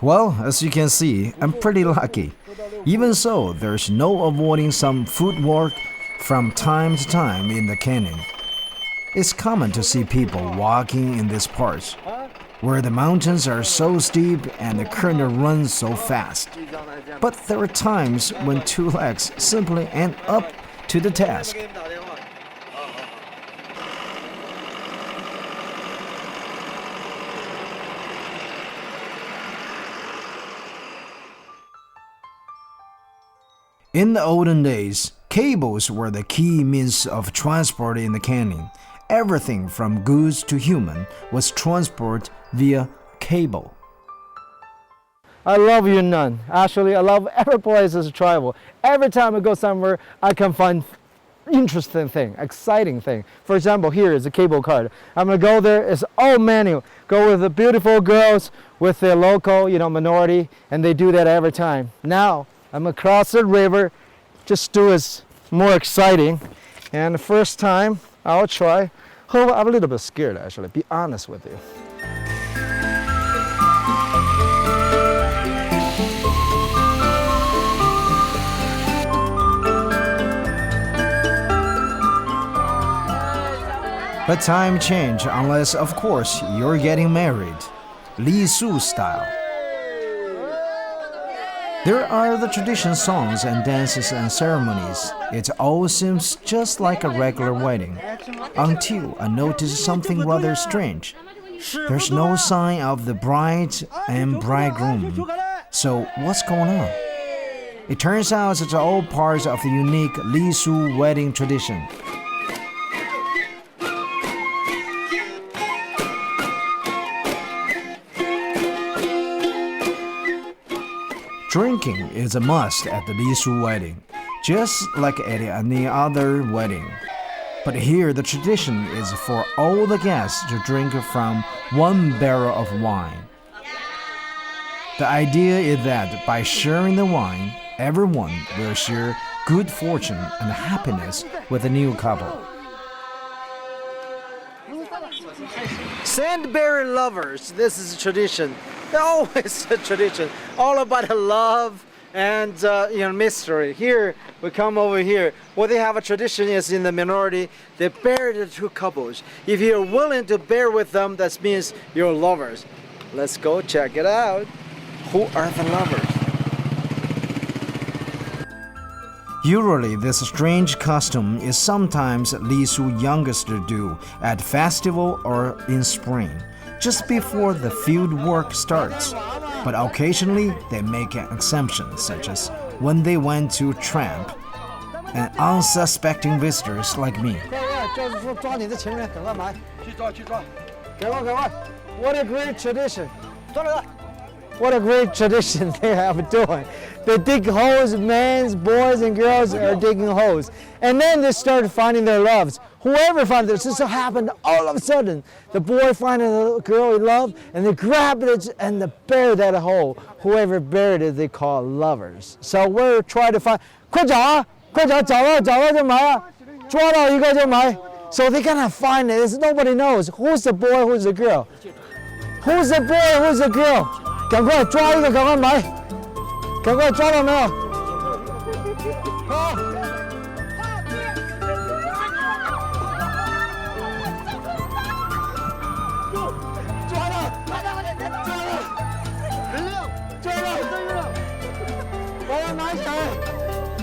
Well, as you can see, I'm pretty lucky. Even so, there's no avoiding some footwork from time to time in the canyon. It's common to see people walking in these parts, where the mountains are so steep and the current runs so fast. But there are times when two legs simply end up to the task. In the olden days, cables were the key means of transport in the canyon. Everything from goods to human was transported via cable. I love Yunnan. Actually, I love every place to travel. Every time I go somewhere, I can find interesting thing, exciting thing. For example, here is a cable car. I'm gonna go there. It's all manual. Go with the beautiful girls with the local, minority, and they do that every time. Now I'm gonna cross the river. Just do it more exciting. And the first time I'll try. Oh, I'm a little bit scared actually. Be honest with you. But time change unless, of course, you're getting married. Lisu style. There are the traditional songs and dances and ceremonies. It all seems just like a regular wedding. Until I notice something rather strange. There's no sign of the bride and bridegroom. So what's going on? It turns out it's all part of the unique Lisu wedding tradition. Drinking is a must at the Lisu wedding, just like at any other wedding. But here the tradition is for all the guests to drink from one barrel of wine. The idea is that by sharing the wine, everyone will share good fortune and happiness with the new couple. Sandberry lovers, this is a tradition. Always a tradition, all about love and mystery. Here we come over here. What they have a tradition is in the minority they bear the two couples. If you're willing to bear with them, that means you're lovers. Let's go check it out. Who are the lovers? Usually, this strange custom is sometimes Lisu youngsters do at festival or in spring, just before the field work starts. But occasionally, they make an exception, such as when they went to tramp, and unsuspecting visitors like me. What a great tradition. What a great tradition they have doing. They dig holes, men, boys, and girls are digging holes. And then they start finding their loves. Whoever finds this, just so happened all of a sudden, the boy finding the girl he loved, and they grab it and they bury that hole. Whoever buried it, they call lovers. So we're trying to find, 快找啊，快找，找了就买啊，抓到一个就买。So they gotta find it. Nobody knows who's the boy, who's the girl. Who's the boy, who's the girl? 赶快抓一个，赶快买，赶快抓到没有？好。抓了！把它拿起来。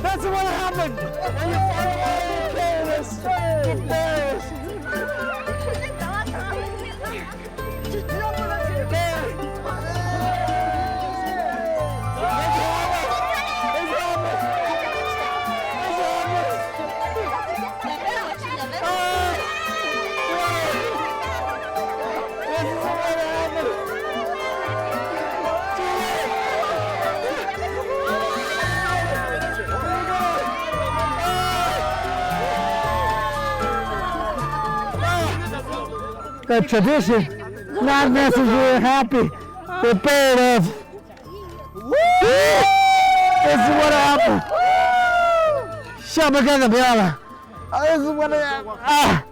That's what happened. And you finally kill this. Embarrassed. The tradition, not necessarily happy, the bird of. This is what happened. 下面该怎么样了？This is what happened. 啊，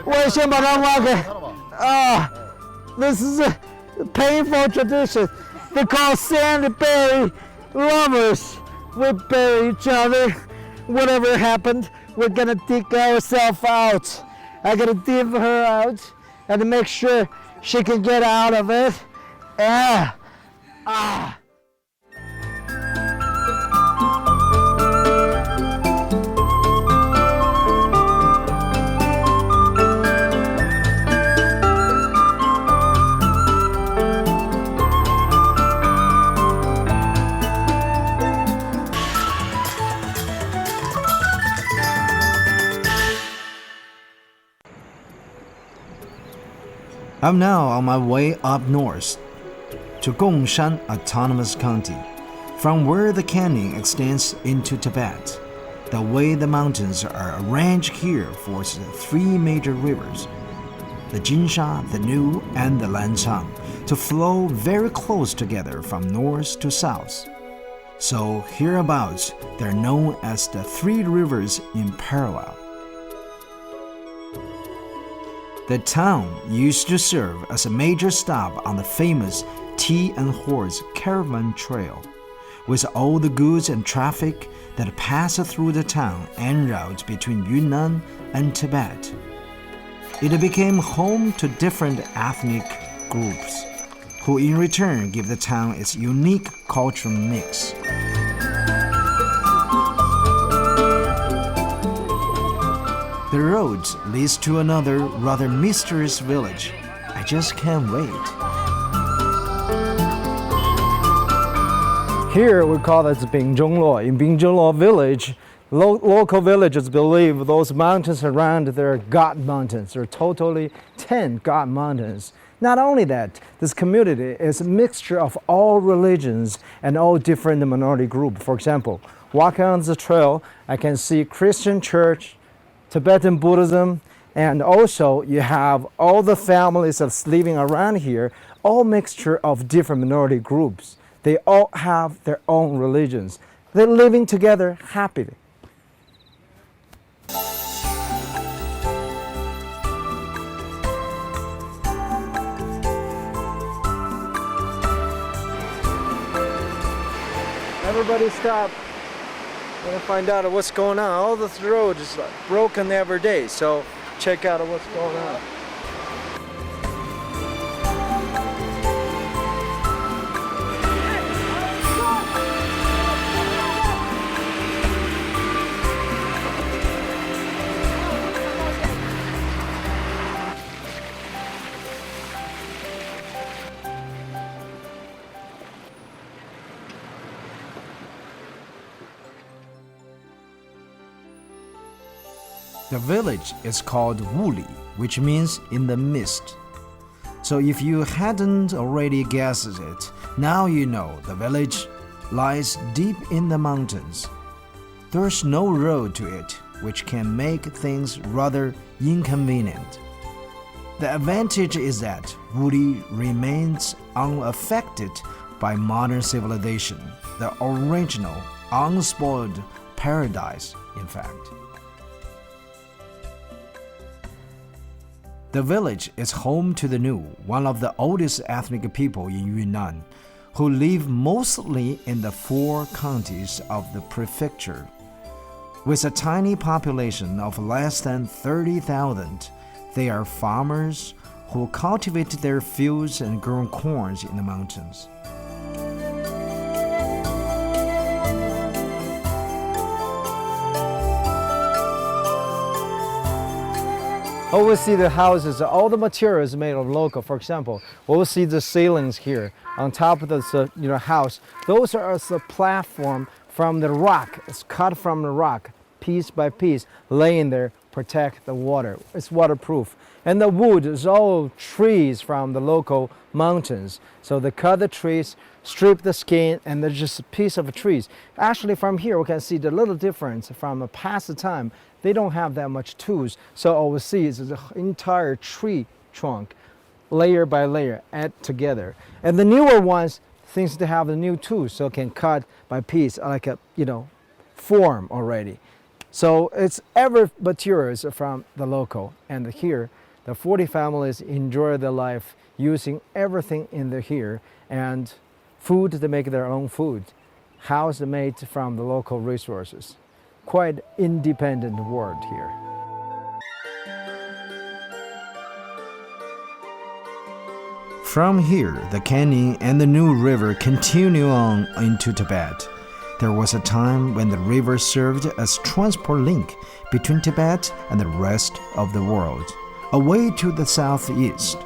我也先把它挖给。啊，This is a painful tradition. They're called sandberry lovers. We bury each other. Whatever happened, we're gonna dig ourselves out. I gotta dig her out and to make sure she can get out of it. Ah. I'm now on my way up north to Gongshan Autonomous County, from where the canyon extends into Tibet. The way the mountains are arranged here forces three major rivers, the Jinsha, the Nu, and the Lancang, to flow very close together from north to south. So hereabouts, they're known as the three rivers in parallel. The town used to serve as a major stop on the famous Tea and Horse Caravan Trail, with all the goods and traffic that pass through the town en route between Yunnan and Tibet. It became home to different ethnic groups, who in return give the town its unique cultural mix. The road leads to another rather mysterious village. I just can't wait. Here we call it Bingzhongluo. In Bingzhongluo village, local villagers believe those mountains around there are God mountains. There are totally 10 God mountains. Not only that, this community is a mixture of all religions and all different minority groups. For example, walking on the trail, I can see Christian church, Tibetan Buddhism, and also you have all the families that's living around here, all mixture of different minority groups. They all have their own religions. They're living together happily. Everybody stop. I want to find out what's going on. All this road is broken every day, so check out what's going on. The village is called Wuli, which means in the mist. So if you hadn't already guessed it, now you know the village lies deep in the mountains. There's no road to it, which can make things rather inconvenient. The advantage is that Wuli remains unaffected by modern civilization, the original, unspoiled paradise, in fact. The village is home to the Nu, one of the oldest ethnic people in Yunnan, who live mostly in the 4 counties of the prefecture. With a tiny population of less than 30,000, they are farmers who cultivate their fields and grow corn in the mountains. We'll see the houses, all the materials made of local. For example, we'll see the ceilings here on top of this house. Those are the platform from the rock. It's cut from the rock, piece by piece, laying there, protect the water. It's waterproof. And the wood is all trees from the local mountains. So they cut the trees, strip the skin, and there's just a piece of trees. Actually, from here, we can see the little difference from the past time. They don't have that much tools. So all we see is the entire tree trunk, layer by layer, add together. And the newer ones, things to have the new tools, so can cut by piece, like a, form already. So it's every materials from the local. And here, the 40 families enjoy their life using everything in here. And food to make their own food, house made from the local resources. Quite independent world here. From here, the canyon and the New River continue on into Tibet. There was a time when the river served as transport link between Tibet and the rest of the world, away to the southeast.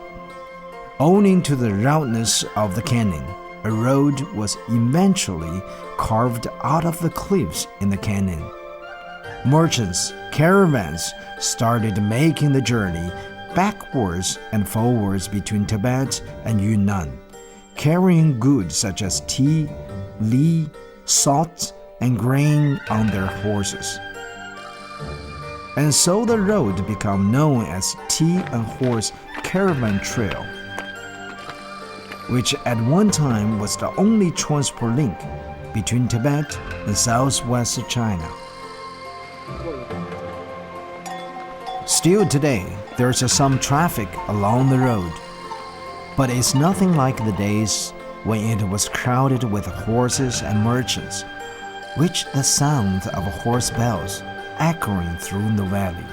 Owing to the roundness of the canyon, a road was eventually carved out of the cliffs in the canyon. Merchants, caravans started making the journey backwards and forwards between Tibet and Yunnan, carrying goods such as tea, li, salt, and grain on their horses. And so the road became known as Tea and Horse Caravan Trail, which at one time was the only transport link between Tibet and southwest China. Still today, there's some traffic along the road, but it's nothing like the days when it was crowded with horses and merchants, with the sound of horse bells echoing through the valley.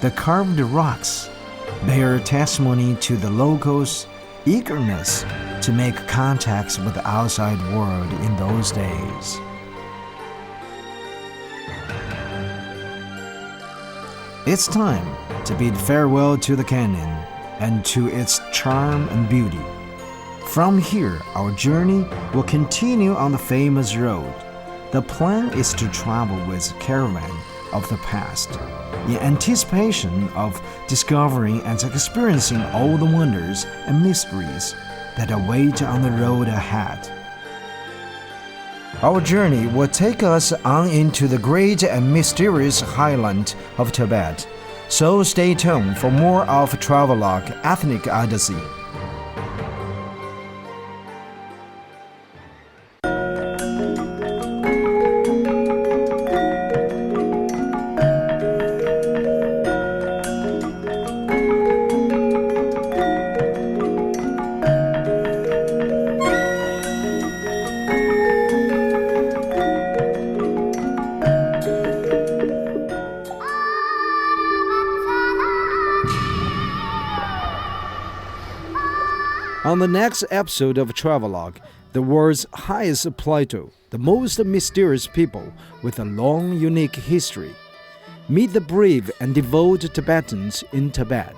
The carved rocks bear testimony to the locals' eagerness to make contacts with the outside world in those days. It's time to bid farewell to the canyon and to its charm and beauty. From here, our journey will continue on the famous road. The plan is to travel with a caravan of the past, in anticipation of discovering and experiencing all the wonders and mysteries that await on the road ahead. Our journey will take us on into the great and mysterious highland of Tibet. So stay tuned for more of Travelogue Ethnic Odyssey. On the next episode of Travelogue, the world's highest plateau, the most mysterious people with a long, unique history. Meet the brave and devout Tibetans in Tibet.